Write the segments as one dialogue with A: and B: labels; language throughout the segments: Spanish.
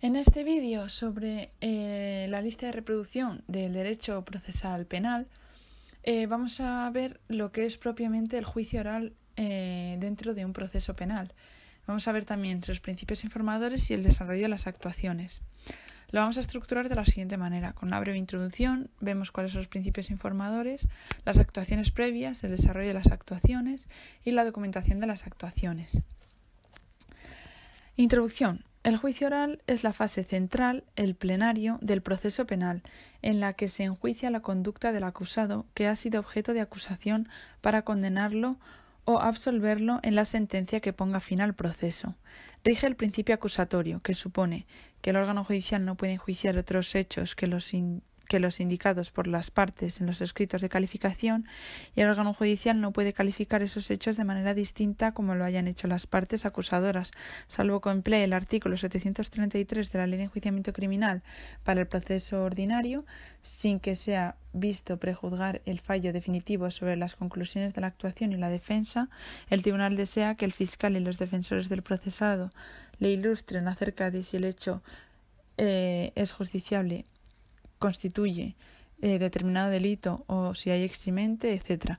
A: En este vídeo sobre la lista de reproducción del derecho procesal penal vamos a ver lo que es propiamente el juicio oral dentro de un proceso penal. Vamos a ver también sus principios informadores y el desarrollo de las actuaciones. Lo vamos a estructurar de la siguiente manera. Con una breve introducción vemos cuáles son los principios informadores, las actuaciones previas, el desarrollo de las actuaciones y la documentación de las actuaciones. Introducción. El juicio oral es la fase central, el plenario, del proceso penal, en la que se enjuicia la conducta del acusado que ha sido objeto de acusación para condenarlo o absolverlo en la sentencia que ponga fin al proceso. Rige el principio acusatorio, que supone que el órgano judicial no puede enjuiciar otros hechos que los indicados por las partes en los escritos de calificación, y el órgano judicial no puede calificar esos hechos de manera distinta como lo hayan hecho las partes acusadoras, salvo que emplee el artículo 733 de la Ley de Enjuiciamiento Criminal para el proceso ordinario, sin que sea visto prejuzgar el fallo definitivo sobre las conclusiones de la actuación y la defensa. El tribunal desea que el fiscal y los defensores del procesado le ilustren acerca de si el hecho es justiciable, constituye determinado delito o si hay eximente, etc.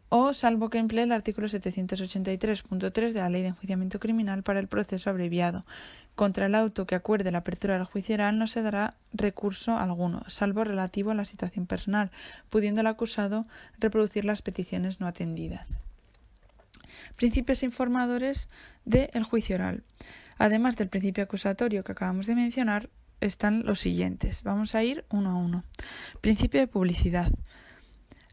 A: O salvo que emplee el artículo 783.3 de la Ley de Enjuiciamiento Criminal para el proceso abreviado. Contra el auto que acuerde la apertura del juicio oral no se dará recurso alguno, salvo relativo a la situación personal, pudiendo el acusado reproducir las peticiones no atendidas. Principios informadores del juicio oral. Además del principio acusatorio que acabamos de mencionar, están los siguientes. Vamos a ir uno a uno. Principio de publicidad.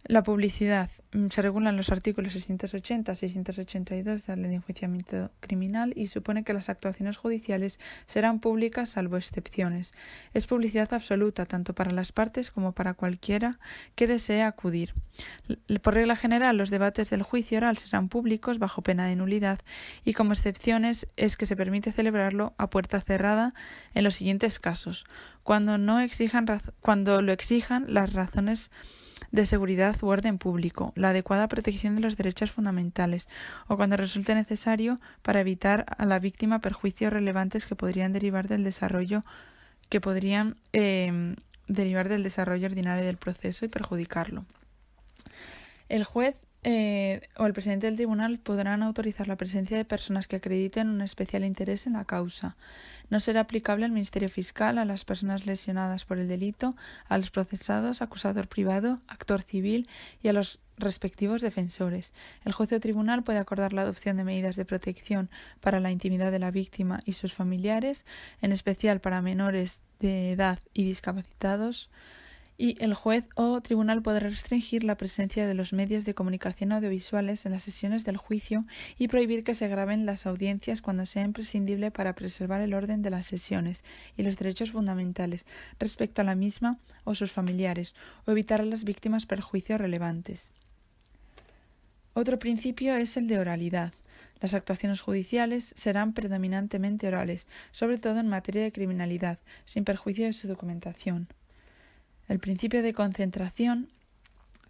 A: La publicidad se regula en los artículos 680 y 682 de la Ley de Enjuiciamiento Criminal y supone que las actuaciones judiciales serán públicas salvo excepciones. Es publicidad absoluta tanto para las partes como para cualquiera que desee acudir. Por regla general, los debates del juicio oral serán públicos bajo pena de nulidad y como excepciones es que se permite celebrarlo a puerta cerrada en los siguientes casos: cuando lo exijan las razones de seguridad u orden público, la adecuada protección de los derechos fundamentales o cuando resulte necesario para evitar a la víctima perjuicios relevantes que podrían derivar del desarrollo ordinario del proceso y perjudicarlo. El juez o el presidente del tribunal podrán autorizar la presencia de personas que acrediten un especial interés en la causa. No será aplicable al Ministerio Fiscal, a las personas lesionadas por el delito, a los procesados, acusador privado, actor civil y a los respectivos defensores. El juez o tribunal puede acordar la adopción de medidas de protección para la intimidad de la víctima y sus familiares, en especial para menores de edad y discapacitados. Y el juez o tribunal podrá restringir la presencia de los medios de comunicación audiovisuales en las sesiones del juicio y prohibir que se graben las audiencias cuando sea imprescindible para preservar el orden de las sesiones y los derechos fundamentales respecto a la misma o sus familiares, o evitar a las víctimas perjuicios relevantes. Otro principio es el de oralidad. Las actuaciones judiciales serán predominantemente orales, sobre todo en materia de criminalidad, sin perjuicio de su documentación. El principio de concentración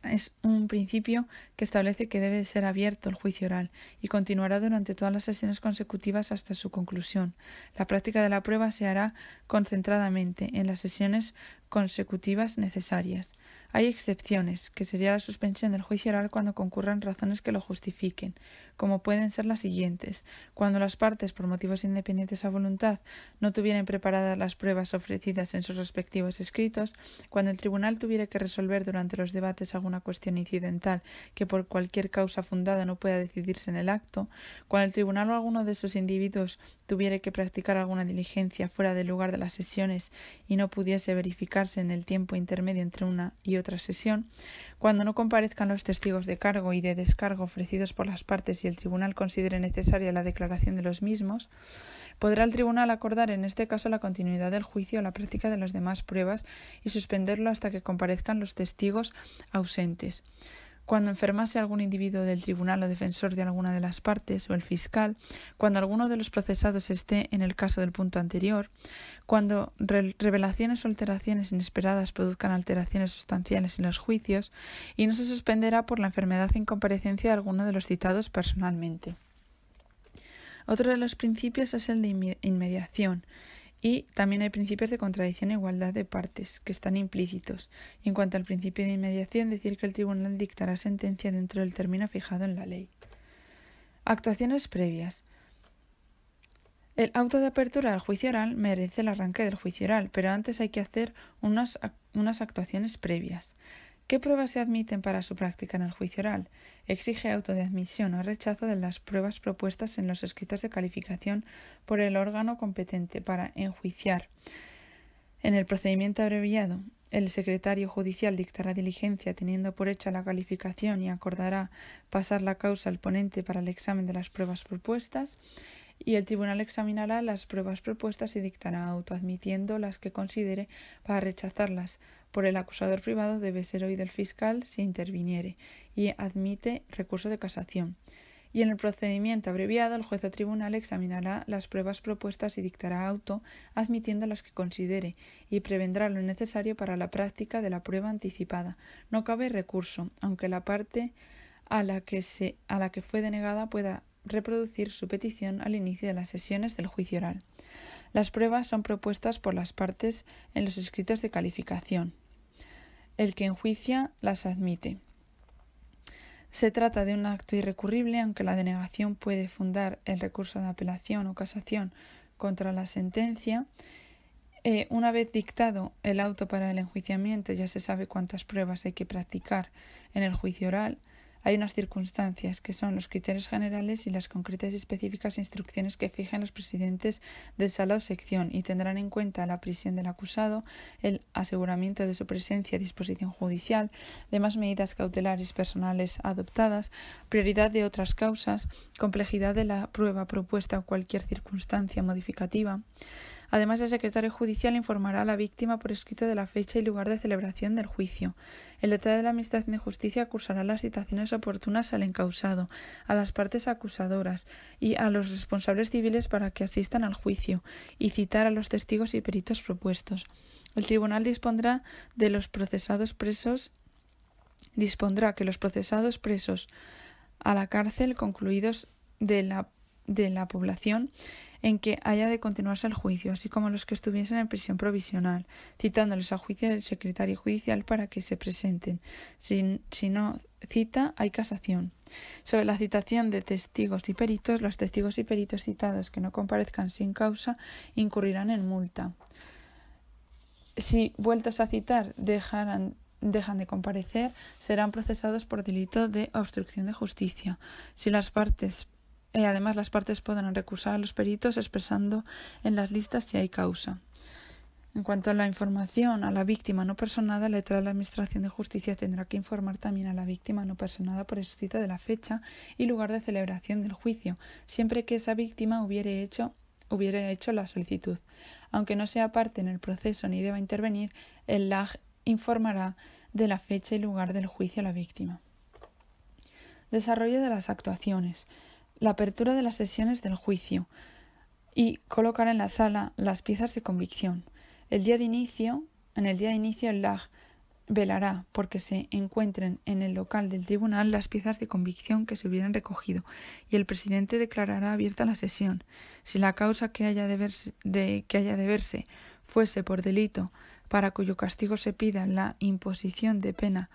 A: es un principio que establece que debe ser abierto el juicio oral y continuará durante todas las sesiones consecutivas hasta su conclusión. La práctica de la prueba se hará concentradamente en las sesiones consecutivas necesarias. Hay excepciones, que sería la suspensión del juicio oral cuando concurran razones que lo justifiquen, como pueden ser las siguientes: cuando las partes, por motivos independientes a voluntad, no tuvieran preparadas las pruebas ofrecidas en sus respectivos escritos, cuando el tribunal tuviera que resolver durante los debates alguna cuestión incidental que por cualquier causa fundada no pueda decidirse en el acto, cuando el tribunal o alguno de sus individuos tuviera que practicar alguna diligencia fuera del lugar de las sesiones y no pudiese verificarse en el tiempo intermedio entre una y otra sesión, cuando no comparezcan los testigos de cargo y de descargo ofrecidos por las partes y el tribunal considere necesaria la declaración de los mismos, podrá el tribunal acordar en este caso la continuidad del juicio o la práctica de las demás pruebas y suspenderlo hasta que comparezcan los testigos ausentes. Cuando enfermase algún individuo del tribunal o defensor de alguna de las partes o el fiscal, cuando alguno de los procesados esté en el caso del punto anterior, cuando revelaciones o alteraciones inesperadas produzcan alteraciones sustanciales en los juicios, y no se suspenderá por la enfermedad e incomparecencia de alguno de los citados personalmente. Otro de los principios es el de inmediación Y también hay principios de contradicción e igualdad de partes, que están implícitos. Y en cuanto al principio de inmediación, decir que el tribunal dictará sentencia dentro del término fijado en la ley. Actuaciones previas. El auto de apertura del juicio oral merece el arranque del juicio oral, pero antes hay que hacer unas actuaciones previas. ¿Qué pruebas se admiten para su práctica en el juicio oral? Exige auto de admisión o rechazo de las pruebas propuestas en los escritos de calificación por el órgano competente para enjuiciar. En el procedimiento abreviado, el secretario judicial dictará diligencia teniendo por hecha la calificación y acordará pasar la causa al ponente para el examen de las pruebas propuestas. Y el tribunal examinará las pruebas propuestas y dictará auto, admitiendo las que considere. Para rechazarlas por el acusador privado debe ser oído el fiscal si interviniere, y admite recurso de casación. Y en el procedimiento abreviado, el juez o tribunal examinará las pruebas propuestas y dictará auto, admitiendo las que considere, y prevendrá lo necesario para la práctica de la prueba anticipada. No cabe recurso, aunque la parte a la que fue denegada pueda reproducir su petición al inicio de las sesiones del juicio oral. Las pruebas son propuestas por las partes en los escritos de calificación. El que enjuicia las admite. Se trata de un acto irrecurrible, aunque la denegación puede fundar el recurso de apelación o casación contra la sentencia. Una vez dictado el auto para el enjuiciamiento, ya se sabe cuántas pruebas hay que practicar en el juicio oral. Hay unas circunstancias que son los criterios generales y las concretas y específicas instrucciones que fijan los presidentes de sala o sección y tendrán en cuenta la prisión del acusado, el aseguramiento de su presencia a disposición judicial, demás medidas cautelares personales adoptadas, prioridad de otras causas, complejidad de la prueba propuesta o cualquier circunstancia modificativa. Además, el secretario judicial informará a la víctima por escrito de la fecha y lugar de celebración del juicio. El letrado de la Administración de Justicia cursará las citaciones oportunas al encausado, a las partes acusadoras y a los responsables civiles para que asistan al juicio, y citar a los testigos y peritos propuestos. El tribunal dispondrá que los procesados presos a la cárcel concluidos de la población en que haya de continuarse el juicio, así como los que estuviesen en prisión provisional, citándoles a juicio del secretario judicial para que se presenten. Si no cita, hay casación. Sobre la citación de testigos y peritos, los testigos y peritos citados que no comparezcan sin causa incurrirán en multa. Si vueltos a citar dejan de comparecer, serán procesados por delito de obstrucción de justicia. Además, las partes podrán recusar a los peritos expresando en las listas si hay causa. En cuanto a la información a la víctima no personada, el letrado de la Administración de Justicia tendrá que informar también a la víctima no personada por escrito de la fecha y lugar de celebración del juicio, siempre que esa víctima hubiera hecho la solicitud. Aunque no sea parte en el proceso ni deba intervenir, el LAG informará de la fecha y lugar del juicio a la víctima. Desarrollo de las actuaciones. La apertura de las sesiones del juicio y colocar en la sala las piezas de convicción. En el día de inicio, el LAG velará porque se encuentren en el local del tribunal las piezas de convicción que se hubieran recogido y el presidente declarará abierta la sesión. Si la causa que haya de verse fuese por delito para cuyo castigo se pida la imposición de pena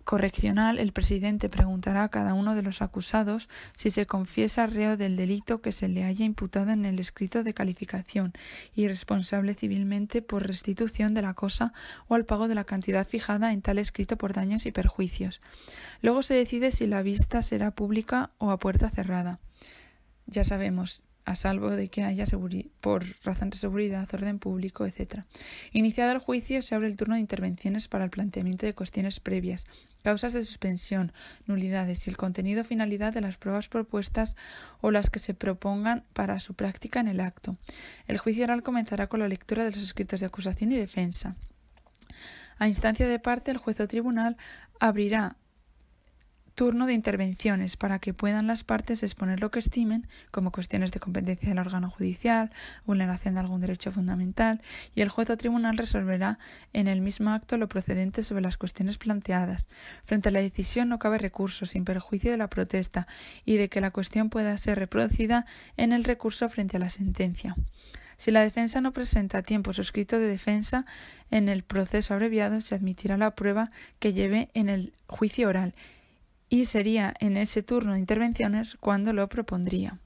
A: correccional, el presidente preguntará a cada uno de los acusados si se confiesa reo del delito que se le haya imputado en el escrito de calificación y responsable civilmente por restitución de la cosa o al pago de la cantidad fijada en tal escrito por daños y perjuicios. Luego se decide si la vista será pública o a puerta cerrada. Ya sabemos, a salvo de que haya por razón de seguridad, orden público, etc. Iniciado el juicio, se abre el turno de intervenciones para el planteamiento de cuestiones previas, causas de suspensión, nulidades y el contenido o finalidad de las pruebas propuestas o las que se propongan para su práctica en el acto. El juicio oral comenzará con la lectura de los escritos de acusación y defensa. A instancia de parte, el juez o tribunal abrirá turno de intervenciones para que puedan las partes exponer lo que estimen, como cuestiones de competencia del órgano judicial, vulneración de algún derecho fundamental, y el juez o tribunal resolverá en el mismo acto lo procedente sobre las cuestiones planteadas. Frente a la decisión no cabe recurso, sin perjuicio de la protesta y de que la cuestión pueda ser reproducida en el recurso frente a la sentencia. Si la defensa no presenta a tiempo su escrito de defensa en el proceso abreviado, se admitirá la prueba que lleve en el juicio oral y sería en ese turno de intervenciones cuando lo propondría.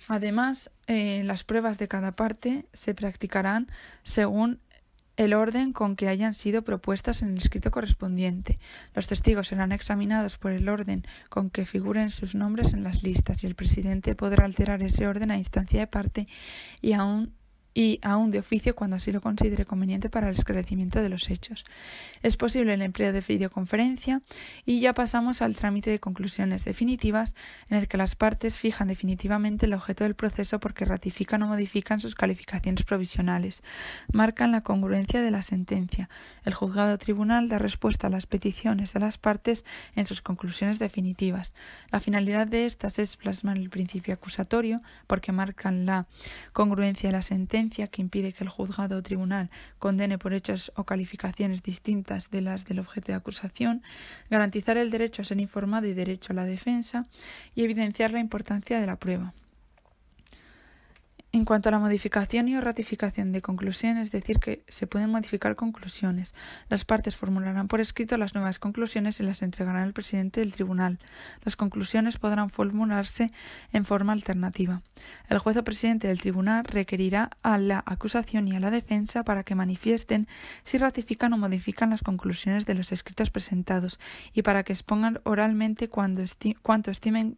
A: Además, las pruebas de cada parte se practicarán según el orden con que hayan sido propuestas en el escrito correspondiente. Los testigos serán examinados por el orden con que figuren sus nombres en las listas y el presidente podrá alterar ese orden a instancia de parte y aún de oficio cuando así lo considere conveniente para el esclarecimiento de los hechos. Es posible el empleo de videoconferencia y ya pasamos al trámite de conclusiones definitivas en el que las partes fijan definitivamente el objeto del proceso porque ratifican o modifican sus calificaciones provisionales, marcan la congruencia de la sentencia. El juzgado o tribunal da respuesta a las peticiones de las partes en sus conclusiones definitivas. La finalidad de estas es plasmar el principio acusatorio porque marcan la congruencia de la sentencia que impide que el juzgado o tribunal condene por hechos o calificaciones distintas de las del objeto de acusación, garantizar el derecho a ser informado y derecho a la defensa y evidenciar la importancia de la prueba. En cuanto a la modificación y o ratificación de conclusiones, es decir, que se pueden modificar conclusiones. Las partes formularán por escrito las nuevas conclusiones y las entregarán al presidente del tribunal. Las conclusiones podrán formularse en forma alternativa. El juez o presidente del tribunal requerirá a la acusación y a la defensa para que manifiesten si ratifican o modifican las conclusiones de los escritos presentados y para que expongan oralmente cuanto estimen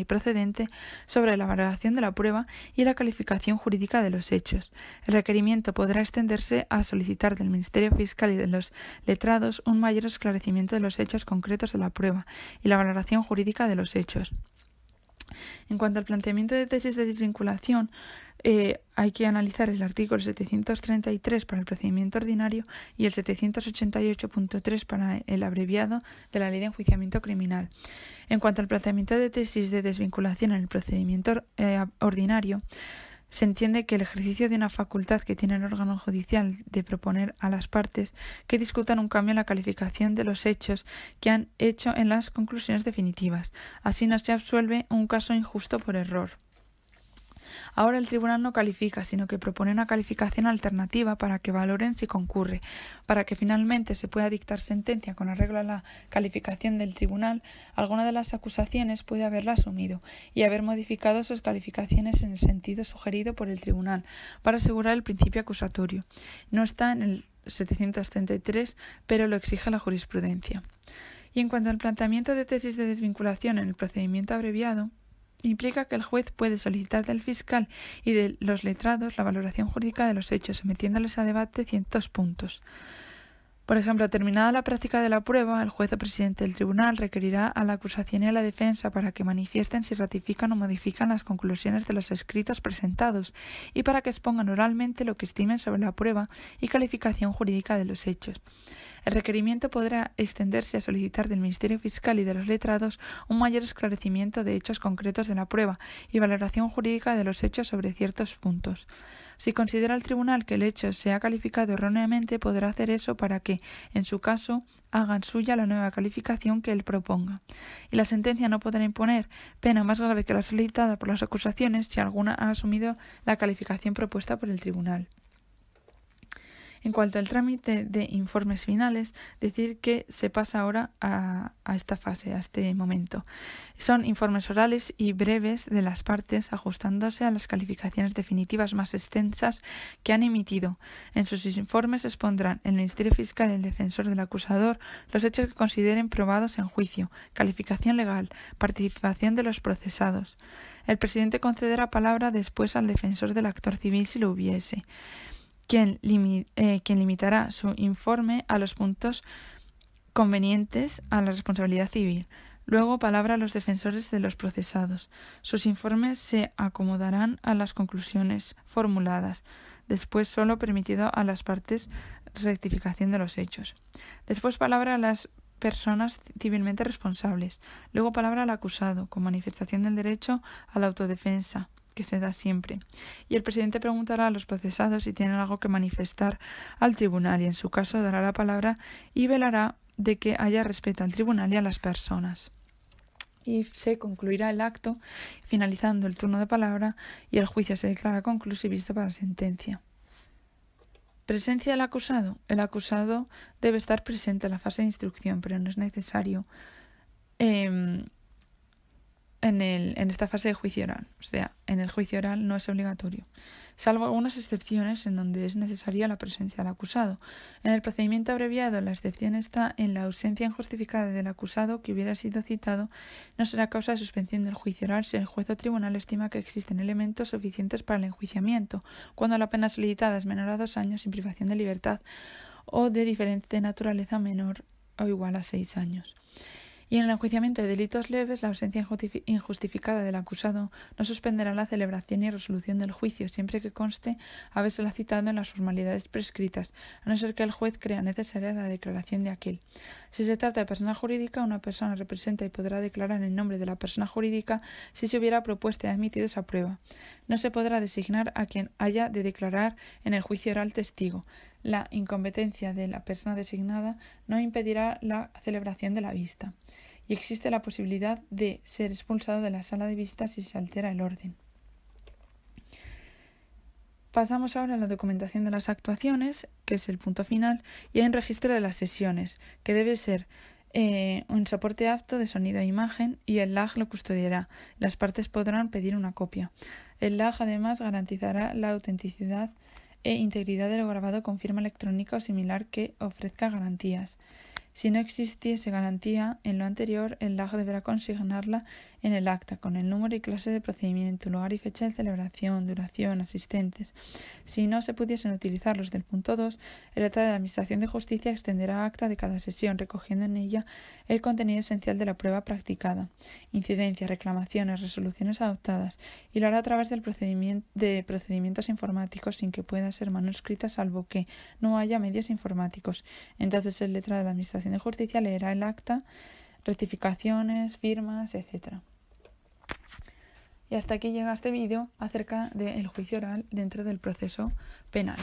A: procedente sobre la valoración de la prueba y la calificación jurídica de los hechos. El requerimiento podrá extenderse a solicitar del Ministerio Fiscal y de los letrados un mayor esclarecimiento de los hechos concretos de la prueba y la valoración jurídica de los hechos. En cuanto al planteamiento de tesis de desvinculación, hay que analizar el artículo 733 para el procedimiento ordinario y el 788.3 para el abreviado de la Ley de Enjuiciamiento Criminal. En cuanto al planteamiento de tesis de desvinculación en el procedimiento ordinario, se entiende que el ejercicio de una facultad que tiene el órgano judicial de proponer a las partes que discutan un cambio en la calificación de los hechos que han hecho en las conclusiones definitivas. Así no se absuelve un caso injusto por error. Ahora el tribunal no califica, sino que propone una calificación alternativa para que valoren si concurre. Para que finalmente se pueda dictar sentencia con arreglo a la calificación del tribunal, alguna de las acusaciones puede haberla asumido y haber modificado sus calificaciones en el sentido sugerido por el tribunal para asegurar el principio acusatorio. No está en el 733, pero lo exige la jurisprudencia. Y en cuanto al planteamiento de tesis de desvinculación en el procedimiento abreviado, implica que el juez puede solicitar del fiscal y de los letrados la valoración jurídica de los hechos, sometiéndoles a debate ciertos puntos. Por ejemplo, terminada la práctica de la prueba, el juez o presidente del tribunal requerirá a la acusación y a la defensa para que manifiesten si ratifican o modifican las conclusiones de los escritos presentados y para que expongan oralmente lo que estimen sobre la prueba y calificación jurídica de los hechos. El requerimiento podrá extenderse a solicitar del Ministerio Fiscal y de los letrados un mayor esclarecimiento de hechos concretos de la prueba y valoración jurídica de los hechos sobre ciertos puntos. Si considera el tribunal que el hecho se ha calificado erróneamente, podrá hacer eso para que, en su caso, hagan suya la nueva calificación que él proponga. Y la sentencia no podrá imponer pena más grave que la solicitada por las acusaciones si alguna ha asumido la calificación propuesta por el tribunal. En cuanto al trámite de informes finales, decir que se pasa ahora a esta fase, a este momento. Son informes orales y breves de las partes, ajustándose a las calificaciones definitivas más extensas que han emitido. En sus informes expondrán el Ministerio Fiscal y el defensor del acusador los hechos que consideren probados en juicio, calificación legal, participación de los procesados. El presidente concederá palabra después al defensor del actor civil si lo hubiese, quien limitará su informe a los puntos convenientes a la responsabilidad civil. Luego palabra a los defensores de los procesados. Sus informes se acomodarán a las conclusiones formuladas. Después solo permitido a las partes rectificación de los hechos. Después palabra a las personas civilmente responsables. Luego palabra al acusado, con manifestación del derecho a la autodefensa, que se da siempre. Y el presidente preguntará a los procesados si tienen algo que manifestar al tribunal y en su caso dará la palabra y velará de que haya respeto al tribunal y a las personas. y se concluirá el acto, finalizando el turno de palabra, y el juicio se declara concluso y visto para sentencia. Presencia del acusado. El acusado debe estar presente en la fase de instrucción, pero no es necesario en esta fase de juicio oral. O sea, en el juicio oral no es obligatorio, salvo algunas excepciones en donde es necesaria la presencia del acusado. En el procedimiento abreviado, la excepción está en la ausencia injustificada del acusado que hubiera sido citado. No será causa de suspensión del juicio oral si el juez o tribunal estima que existen elementos suficientes para el enjuiciamiento, cuando la pena solicitada es menor a 2 años sin privación de libertad o de diferente naturaleza menor o igual a 6 años. Y en el enjuiciamiento de delitos leves, la ausencia injustificada del acusado no suspenderá la celebración y resolución del juicio, siempre que conste habérsela citado en las formalidades prescritas, a no ser que el juez crea necesaria la declaración de aquel. Si se trata de persona jurídica, una persona representa y podrá declarar en nombre de la persona jurídica si se hubiera propuesto y admitido esa prueba. No se podrá designar a quien haya de declarar en el juicio oral testigo. La incompetencia de la persona designada no impedirá la celebración de la vista, y existe la posibilidad de ser expulsado de la sala de vista si se altera el orden. Pasamos ahora a la documentación de las actuaciones, que es el punto final, y hay un registro de las sesiones, que debe ser un soporte apto de sonido e imagen, y el LAG lo custodiará. Las partes podrán pedir una copia. El LAG además garantizará la autenticidad e integridad de lo grabado con firma electrónica o similar que ofrezca garantías. Si no existiese garantía en lo anterior, el LAG deberá consignarla en el acta, con el número y clase de procedimiento, lugar y fecha de celebración, duración, asistentes. Si no se pudiesen utilizar los del punto 2, el letrado de la Administración de Justicia extenderá acta de cada sesión, recogiendo en ella el contenido esencial de la prueba practicada, incidencias, reclamaciones, resoluciones adoptadas, y lo hará a través de procedimientos informáticos sin que pueda ser manuscrita, salvo que no haya medios informáticos. Entonces el letrado de la Administración de Justicia leerá el acta, rectificaciones, firmas, etc. Y hasta aquí llega este vídeo acerca del juicio oral dentro del proceso penal.